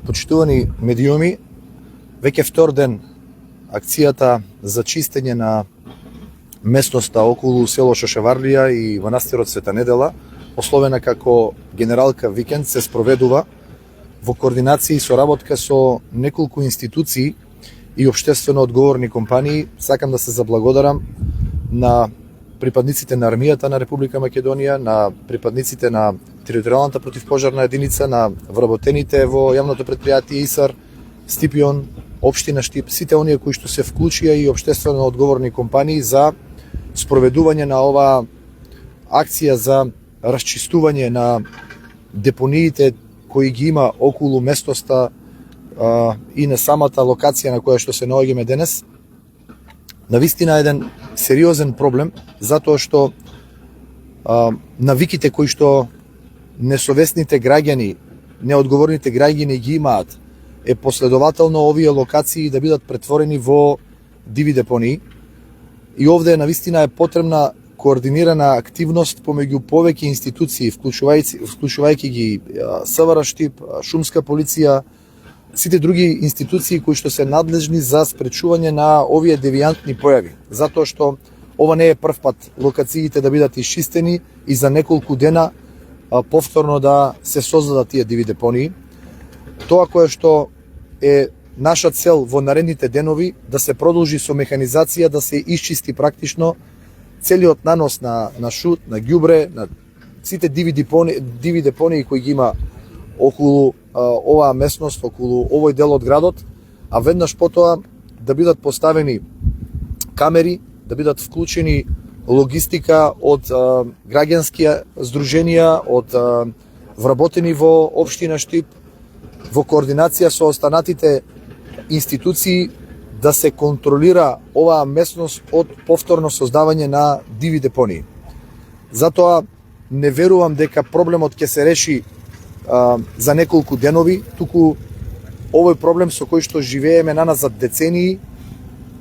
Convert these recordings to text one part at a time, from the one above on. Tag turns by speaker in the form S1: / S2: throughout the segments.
S1: Почитувани медиуми, веќе втор ден акцијата за чистење на местноста околу село Шошеварлија и манастирот Света Недела, условена како генералка викенд, се спроведува во координација и соработка со неколку институции и општествено одговорни компании. Сакам да се заблагодарам на припадниците на армијата на Република Македонија, на припадниците на територијалната противпожарна единица, на вработените во јавното претпријатие ИСАР, Стипион, општина Штип, сите оние кои што се вклучија и општествено одговорни компании за спроведување на оваа акција за расчистување на депониите кои ги има околу местоста и на самата локација на која што се наоѓаме денес. Навистина еден сериозен проблем, затоа што навиките кои што несовесните граѓани, неодговорните граѓани ги имаат, е последователно овие локации да бидат претворени во диви депонии. И овде навистина е потребна координирана активност помеѓу повеќе институции, вклучувајќи ги СВР Штип, шумска полиција, сите други институции кои што се надлежни за спречување на овие девијантни појави. Затоа што ова не е прв пат локациите да бидат исчистени и за неколку дена повторно да се создадат тие диви депонии. Тоа кое што е наша цел во наредните денови, да се продолжи со механизација, да се исчисти практично целиот нанос на шут, на ѓубре, на сите диви депонии кои ги има околу оваа местност, околу овој дел од градот, а веднаш потоа да бидат поставени камери, да бидат вклучени логистика од граѓански здруженија, од вработени во општина Штип, во координација со останатите институции, да се контролира оваа местност од повторно создавање на диви депонии. Затоа не верувам дека проблемот ќе се реши за неколку денови, туку овој проблем со кој што живееме наназад децении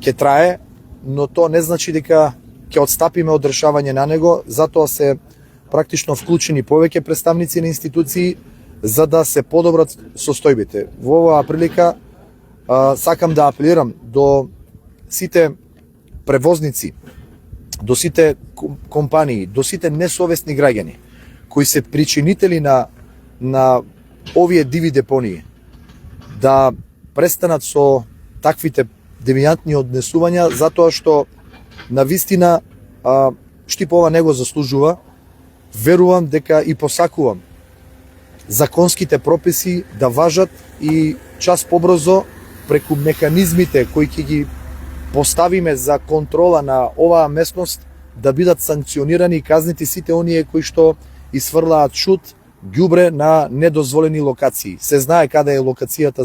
S1: ќе трае, но тоа не значи дека ќе отстапиме од решавање на него. Затоа се практично вклучени повеќе представници на институции за да се подобрат состојбите. Во оваа прилика сакам да апелирам до сите превозници, до сите компании, до сите несовесни граѓани кои се причинители на овие диви депонии, да престанат со таквите девијантни однесувања, затоа што навистина Штип ова не го заслужува. Верувам дека и посакувам законските прописи да важат и час побрзо преку механизмите кои ќе ги поставиме за контрола на оваа местност да бидат санкционирани и казнити сите оние кои што исфрлаат шут, ѓубре на недозволени локации. Се знае каде е локацијата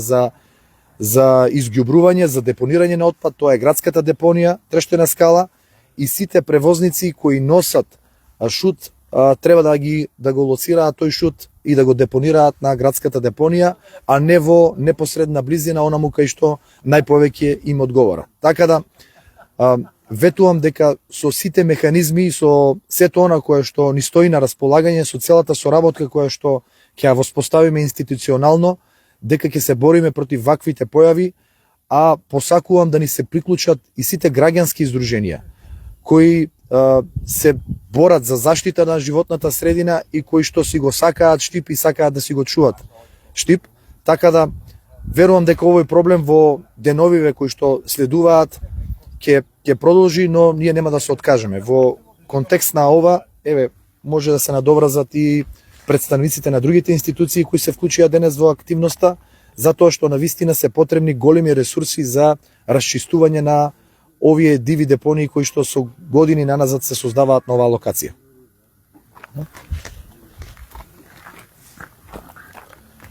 S1: за изѓубрување, за депонирање на отпад, тоа е градската депонија, Трештена скала, и сите превозници кои носат шут треба да го лоцираат тој шут и да го депонираат на градската депонија, а не во непосредна близина онаму кај што најповеќе им одговара. Така да ветувам дека со сите механизми, со сето она кое што ни стои на располагање, со целата соработка која што ќе ја воспоставиме институционално, дека ќе се бориме против ваквите појави, а посакувам да ни се приклучат и сите граѓански издруженија кои се борат за заштита на животната средина и кои што си го сакаат Штип и сакаат да си го чуват Штип. Така да верувам дека овој проблем во деновиве кои што следуваат ќе продолжи, но ние нема да се откажеме. Во контекст на ова, може да се надовразат и представниците на другите институции кои се вклучија денес во активноста, затоа што навистина се потребни големи ресурси за расчистување на овие диви депонии кои што со години наназад се создаваат на оваа локација.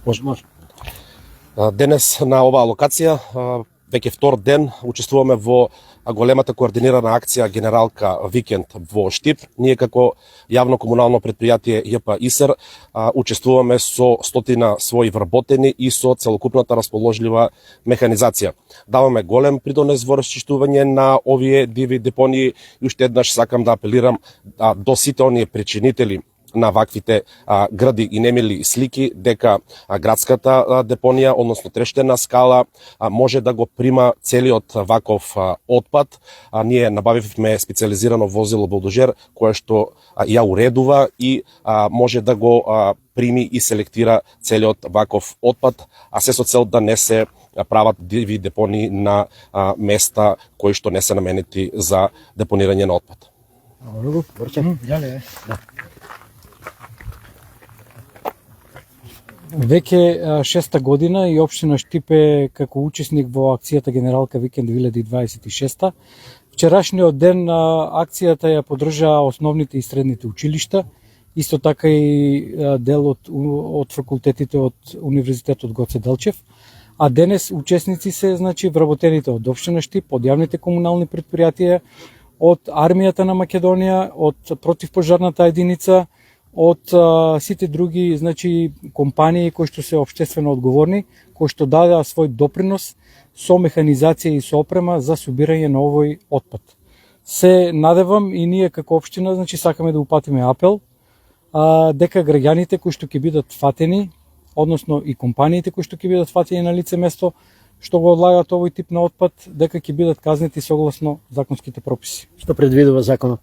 S2: Може. Денес на оваа локација веќе втор ден учествуваме во големата координирана акција Генералка викенд во Штип. Ние како јавно комунално претпријатие ЈП ИСР учествуваме со стотина своји вработени и со целокупната расположлива механизација. Даваме голем придонес во расчистување на овие диви депонии и уште еднаш сакам да апелирам до сите оние причинители на ваквите гради и немили слики дека градската депонија, односно трештена скала, може да го прима целиот ваков отпад. Ние набавивме специализирано возило булдозер кое што ја уредува и може да го прими и селектира целиот ваков отпад, а се со цел да не се прават диви депонии на места кои што не се наменети за депонирање на отпад.
S3: Веќе 6-та година и општина Штип е како учесник во акцијата Генералка Викенд 2026. Вчерашниот ден акцијата ја поддржаа основните и средните училишта, исто така и дел од факултетите од Универзитетот Гоце Делчев, а денес учесници се вработените од општина Штип, од јавните комунални предпријатија, од армијата на Македонија, од противпожарната единица, од сите други компании кои што се општествено одговорни, кои што дадаа свој допринос со механизација и со опрема за собирање на овој отпад. Се надевам и ние како општина сакаме да упатиме апел дека граѓаните кои што ќе бидат фатени, односно и компаниите кои што ќе бидат фатени на лице место што го одлагаат овој тип на отпад, дека ќе бидат казнети согласно законските прописи.
S4: Што предвидува законот?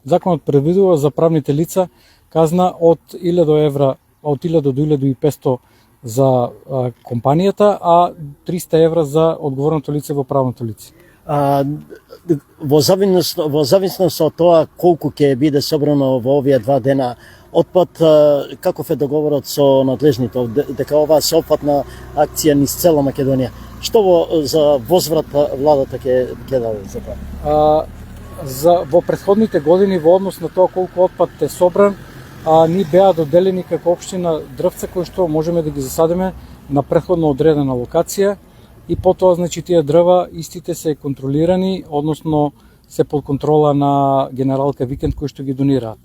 S3: Законот предвидува за правните лица казна од 1000 евра, од 1000 до 1500 за компанијата, а 300 евра за одговорното лице во правното лице.
S4: Во зависност од тоа колку ќе биде собрано во овие 2 дена отпад, каков е договорот со надлежните, дека оваа сеопфатна акција низ цела Македонија? Што за возврат владата ќе даде за тоа?
S3: Во претходните години во однос на тоа колку отпад е собран, ни беа доделени како општина дрвца кои што можеме да ги засадиме на претходно одредена локација и потоа тие дрва истите се контролирани, односно се под контрола на Генералка Викенд кои што ги донираат.